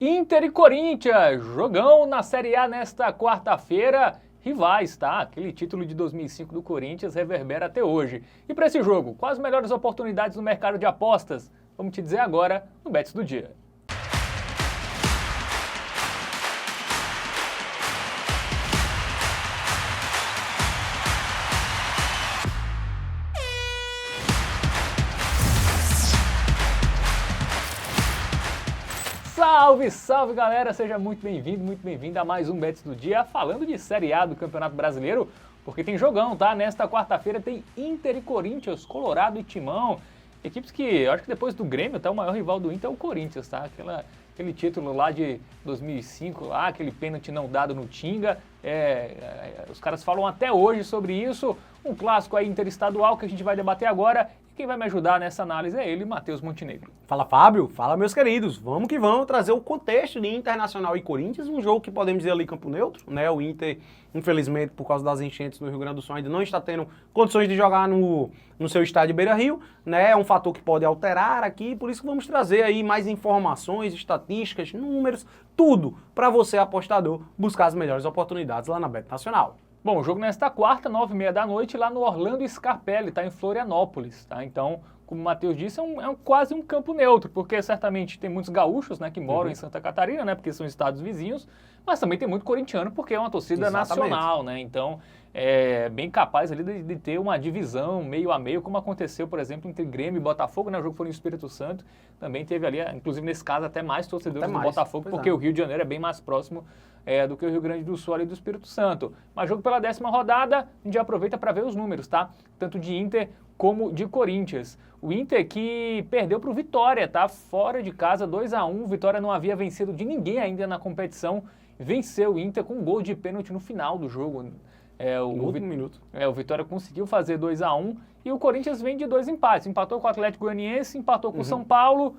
Inter e Corinthians, jogão na Série A nesta quarta-feira. Rivais, tá? Aquele título de 2005 do Corinthians reverbera até hoje. E para esse jogo, quais as melhores oportunidades no mercado de apostas? Vamos te dizer agora no Bets do Dia. Salve, salve galera, seja muito bem-vindo a mais um Bets do Dia, falando de Série A do Campeonato Brasileiro, porque tem jogão, tá? Nesta quarta-feira tem Inter e Corinthians, Colorado e Timão, equipes que, eu acho que depois do Grêmio, tá? O maior rival do Inter é o Corinthians, tá? Aquele título lá de 2005, lá, aquele pênalti não dado no Tinga, os caras falam até hoje sobre isso, um clássico aí interestadual que a gente vai debater agora. Quem vai me ajudar nessa análise é ele, Matheus Montenegro. Fala Fábio, fala meus queridos, vamos que vamos trazer o contexto de Internacional e Corinthians, um jogo que podemos dizer ali campo neutro, né? O Inter, infelizmente, por causa das enchentes no Rio Grande do Sul, ainda não está tendo condições de jogar no seu estádio Beira-Rio, né? É um fator que pode alterar aqui, por isso que vamos trazer aí mais informações, estatísticas, números, tudo para você, apostador, buscar as melhores oportunidades lá na Bet Nacional. Bom, o jogo nesta quarta, 9h30 da noite, lá no Orlando Scarpelli, tá em Florianópolis, tá? Então, como o Matheus disse, quase um campo neutro, porque certamente tem muitos gaúchos, né, que moram em Santa Catarina, né, porque são estados vizinhos, mas também tem muito corintiano, porque é uma torcida nacional, né? Então, é bem capaz ali de ter uma divisão meio a meio, como aconteceu, por exemplo, entre Grêmio e Botafogo, né? O jogo foi no Espírito Santo, também teve ali, inclusive nesse caso, até mais torcedores do Botafogo, porque o Rio de Janeiro é bem mais próximo do que o Rio Grande do Sul ali do Espírito Santo. Mas jogo pela 10ª rodada, a gente já aproveita para ver os números, tá? Tanto de Inter como de Corinthians. O Inter que perdeu para o Vitória, tá? Fora de casa, 2-1. Vitória não havia vencido de ninguém ainda na competição. Venceu o Inter com um gol de pênalti no final do jogo. No último minuto. O Vitória conseguiu fazer 2-1 e o Corinthians vem de 2 empates. Empatou com o Atlético Goianiense, empatou com o São Paulo,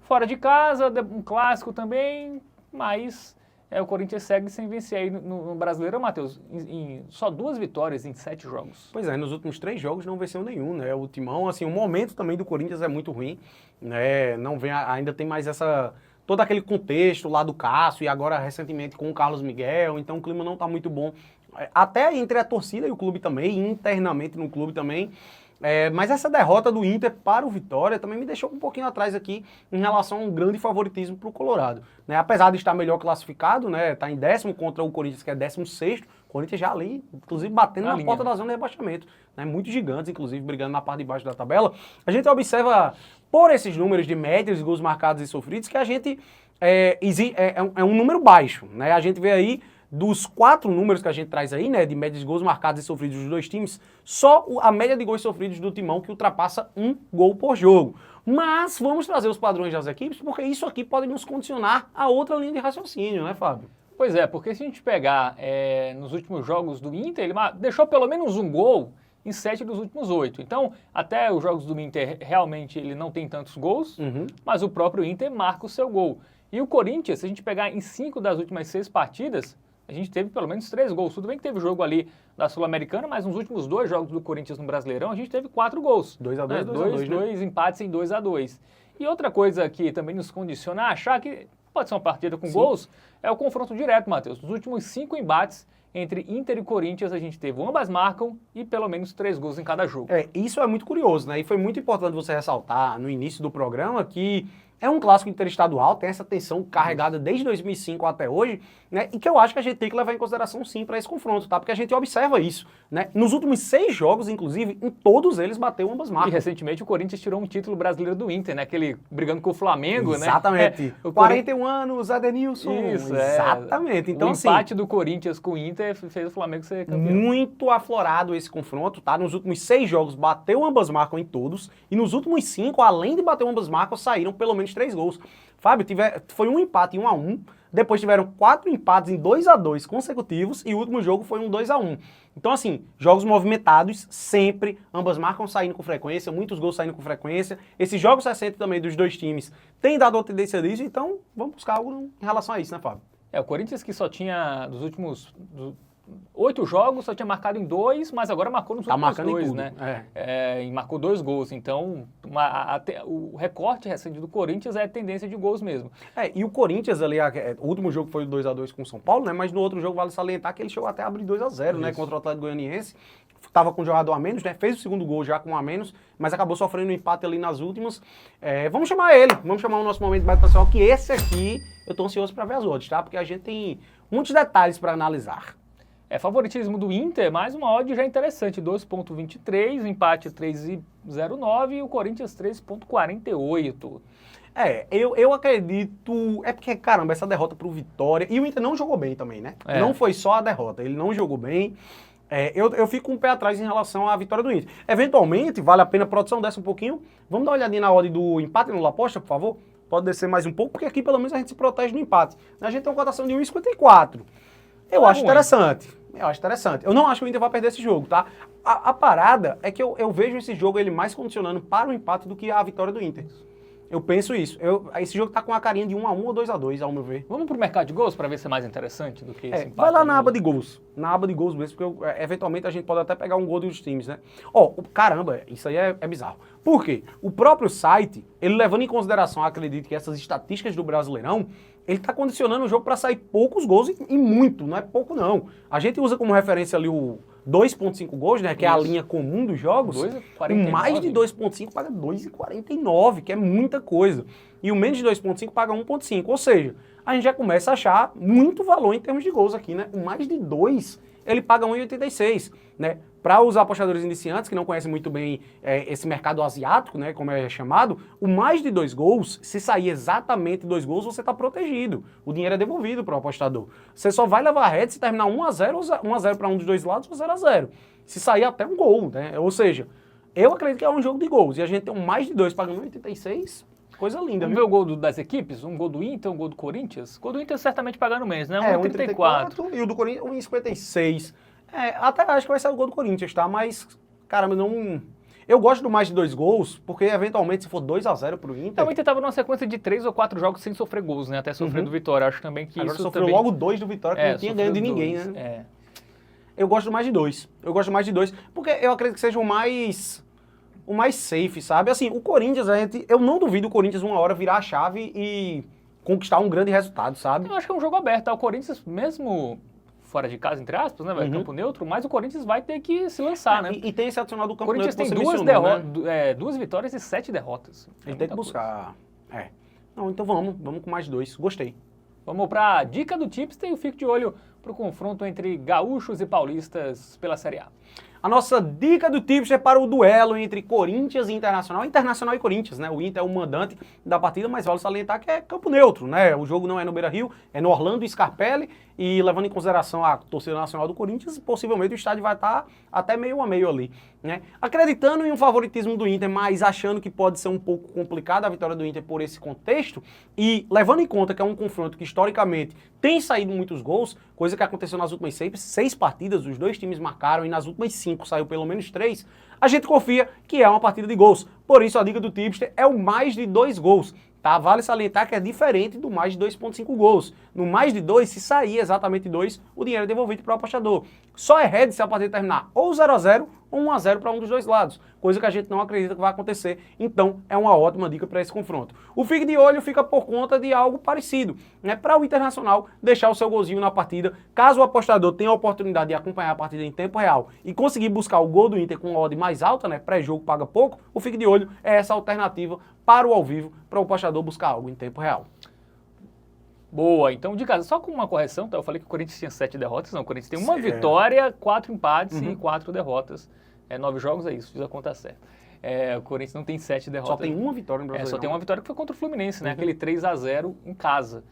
fora de casa, um clássico também, mas o Corinthians segue sem vencer aí no Brasileiro, Matheus, em só 2 vitórias em 7 jogos. Pois é, nos últimos 3 jogos não venceu nenhum, né? O Timão, assim, o momento também do Corinthians é muito ruim, né? Não vem, ainda tem mais todo aquele contexto lá do Cássio e agora recentemente com o Carlos Miguel, então o clima não tá muito bom. Até entre a torcida e o clube também, internamente no clube também. Mas essa derrota do Inter para o Vitória também me deixou um pouquinho atrás aqui em relação a um grande favoritismo para o Colorado, né? Apesar de estar melhor classificado, né? Tá em 10º contra o Corinthians, que é 16º, o Corinthians já ali, inclusive batendo na porta da zona de rebaixamento, né? Muito gigantes, inclusive, brigando na parte de baixo da tabela. A gente observa, por esses números de médias, gols marcados e sofridos, que a gente é um número baixo, né? A gente vê aí, dos 4 números que a gente traz aí, né, de média de gols marcados e sofridos dos 2 times, só a média de gols sofridos do Timão que ultrapassa 1 gol por jogo. Mas vamos trazer os padrões das equipes, porque isso aqui pode nos condicionar a outra linha de raciocínio, né, Fábio? Pois é, porque se a gente pegar nos últimos jogos do Inter, ele deixou pelo menos um gol em 7 dos últimos 8. Então, até os jogos do Inter, realmente, ele não tem tantos gols, mas o próprio Inter marca o seu gol. E o Corinthians, se a gente pegar em 5 das últimas 6 partidas, a gente teve pelo menos 3 gols. Tudo bem que teve o jogo ali da Sul-Americana, mas nos últimos 2 jogos do Corinthians no Brasileirão, a gente teve 4 gols. 2-2, né? Dois empates em 2-2. E outra coisa que também nos condiciona a achar que pode ser uma partida com gols, é o confronto direto, Matheus. Nos últimos 5 embates entre Inter e Corinthians, a gente teve ambas marcam e pelo menos 3 gols em cada jogo. Isso é muito curioso, né? E foi muito importante você ressaltar no início do programa que é um clássico interestadual, tem essa tensão carregada desde 2005 até hoje, né? E que eu acho que a gente tem que levar em consideração sim para esse confronto, tá? Porque a gente observa isso, né? Nos últimos 6 jogos, inclusive, em todos eles bateu ambas marcas. E recentemente o Corinthians tirou um título brasileiro do Inter, né? Aquele brigando com o Flamengo, Exatamente. né? 41 anos, Adenilson. Isso, exatamente. Então, o empate do Corinthians com o Inter fez o Flamengo ser campeão. Muito aflorado esse confronto, tá? Nos últimos 6 jogos bateu ambas marcas em todos, e nos últimos 5, além de bater ambas marcas, saíram pelo menos 3 gols. Fábio, foi um empate em 1-1, depois tiveram 4 empates em 2-2 consecutivos e o último jogo foi um 2-1. Então, assim, jogos movimentados, sempre, ambas marcas saindo com frequência, muitos gols saindo com frequência. Esses jogos recentes também dos 2 times têm dado uma tendência disso, então vamos buscar algo em relação a isso, né, Fábio? O Corinthians que só tinha, 8 jogos, só tinha marcado em 2, mas agora marcou nos últimos marcando em 2, tudo, né? E marcou 2 gols. Então, o recorte recente do Corinthians é a tendência de gols mesmo. E o Corinthians ali, o último jogo foi o 2-2 com o São Paulo, né? Mas no outro jogo vale salientar que ele chegou até a abrir 2-0, né? Contra o Atlético Goianiense. Tava com um jogador a menos, né? Fez o segundo gol já com um a menos, mas acabou sofrendo um empate ali nas últimas. Vamos chamar ele, vamos chamar o nosso momento de debate nacional, que esse aqui eu tô ansioso para ver as odds, tá? Porque a gente tem muitos detalhes para analisar. Favoritismo do Inter, mais uma odd já interessante, 2,23, o empate 3,09 e o Corinthians 3,48. Eu acredito. É porque, caramba, essa derrota pro Vitória. E o Inter não jogou bem também, né? Não foi só a derrota, ele não jogou bem. Eu fico com um pé atrás em relação à vitória do Inter. Eventualmente, vale a pena, a produção desce um pouquinho. Vamos dar uma olhadinha na odd do empate no Laposta, por favor? Pode descer mais um pouco, porque aqui pelo menos a gente se protege no empate. A gente tem uma cotação de 1,54. Eu acho interessante. Eu não acho que o Inter vai perder esse jogo, tá? A parada é que eu vejo esse jogo ele mais condicionando para o empate do que a vitória do Inter. Eu penso isso. Esse jogo tá com a carinha de 1-1 ou 2-2, ao meu ver. Vamos pro mercado de gols para ver se é mais interessante do que esse empate. Vai lá na aba de gols. Na aba de gols mesmo, porque eventualmente a gente pode até pegar um gol dos times, né? Caramba, isso aí é bizarro. Por quê? O próprio site, ele levando em consideração, acredito que essas estatísticas do Brasileirão, ele tá condicionando o jogo para sair poucos gols e muito, não é pouco não. A gente usa como referência ali o 2,5 gols, né? Que é a linha comum dos jogos. 2,49. O mais de 2,5 paga 2,49, que é muita coisa. E o menos de 2,5 paga 1,5. Ou seja, a gente já começa a achar muito valor em termos de gols aqui, né? O mais de 2, ele paga 1,86, né? Para os apostadores iniciantes, que não conhecem muito bem esse mercado asiático, né, como é chamado, o mais de 2 gols, se sair exatamente 2 gols, você está protegido. O dinheiro é devolvido para o apostador. Você só vai levar a rede se terminar 1-0, 1-0 para um dos dois lados ou 0-0. Se sair até um gol, né? Ou seja, eu acredito que é um jogo de gols. E a gente tem um mais de 2 pagando 1,86, coisa linda. Vamos ver o gol das equipes? Um gol do Inter, um gol do Corinthians? O gol do Inter certamente pagando menos, né? 1,34. E o do Corinthians 1,56. Até acho que vai ser o gol do Corinthians, tá? Mas, caramba, não... Eu gosto do mais de 2 gols, porque eventualmente se for 2-0 pro Inter... O Inter tava numa sequência de 3 ou 4 jogos sem sofrer gols, né? Até sofrer do Vitória. Acho também que agora isso sofreu também... logo 2 do Vitória, que não tinha ganho de ninguém, né? Eu gosto do mais de 2. Porque eu acredito que seja o mais safe, sabe? Assim, o Corinthians, eu não duvido o Corinthians uma hora virar a chave e conquistar um grande resultado, sabe? Eu acho que é um jogo aberto, tá? O Corinthians, mesmo fora de casa, entre aspas, né? Campo neutro, mas o Corinthians vai ter que se lançar, né? E tem esse adicional do campo neutro que você mencionou, né? 2 vitórias e 7 derrotas. Ele tem que buscar. Não, então vamos com mais 2. Gostei. Vamos pra dica do Tipster e fique de olho pro confronto entre gaúchos e paulistas pela Série A. A nossa dica do Tipster para o duelo entre Corinthians e Internacional e Corinthians, né? O Inter é o mandante da partida, mas vale salientar que é campo neutro, né? O jogo não é no Beira-Rio, é no Orlando Scarpelli, e levando em consideração a torcida nacional do Corinthians, possivelmente o estádio vai estar até meio a meio ali, né? Acreditando em um favoritismo do Inter, mas achando que pode ser um pouco complicada a vitória do Inter por esse contexto, e levando em conta que é um confronto que historicamente tem saído muitos gols, coisa que aconteceu nas últimas 6 partidas, os dois times marcaram, e nas últimas 5 saiu pelo menos 3, a gente confia que é uma partida de gols. Por isso a dica do Tipster é o mais de 2 gols. Tá? Vale salientar que é diferente do mais de 2,5 gols. No mais de 2, se sair exatamente 2, o dinheiro é devolvido para o apostador. Só é head se a partida terminar ou 0-0 ou 1-0 para um dos dois lados, coisa que a gente não acredita que vai acontecer. Então, é uma ótima dica para esse confronto. O fique de olho fica por conta de algo parecido, né? Para o Internacional deixar o seu golzinho na partida, caso o apostador tenha a oportunidade de acompanhar a partida em tempo real e conseguir buscar o gol do Inter com uma odd mais alta, né? Pré-jogo paga pouco, o fique de olho é essa alternativa para o ao vivo, para o apostador buscar algo em tempo real. Boa, então de casa, só com uma correção, tá? Eu falei que o Corinthians tinha 7 derrotas, não, o Corinthians tem uma vitória, 4 empates e 4 derrotas. 9 jogos é isso, fiz a conta certa. O Corinthians não tem 7 derrotas. Só tem uma vitória no Brasileirão. Só tem uma vitória que foi contra o Fluminense, né? Aquele 3-0 em casa.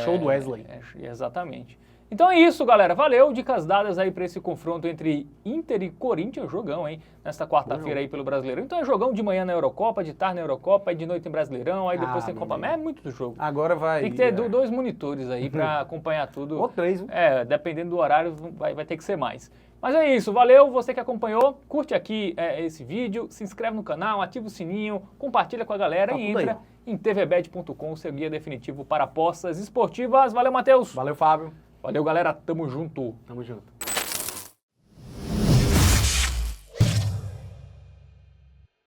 Show do Wesley. Exatamente. Então é isso, galera. Valeu. Dicas dadas aí para esse confronto entre Inter e Corinthians. Jogão, hein? Nesta quarta-feira aí pelo Brasileirão. Então é jogão de manhã na Eurocopa, de tarde na Eurocopa, aí de noite em Brasileirão, aí depois tem Copa América. É muito do jogo. Agora vai... Tem que ter 2 monitores aí para acompanhar tudo. Ou 3, viu? Dependendo do horário, vai ter que ser mais. Mas é isso. Valeu. Você que acompanhou, curte aqui esse vídeo, se inscreve no canal, ativa o sininho, compartilha com a galera e entra em tvbet.com, seu guia definitivo para apostas esportivas. Valeu, Matheus. Valeu, Fábio. Valeu, galera. Tamo junto. Tamo junto.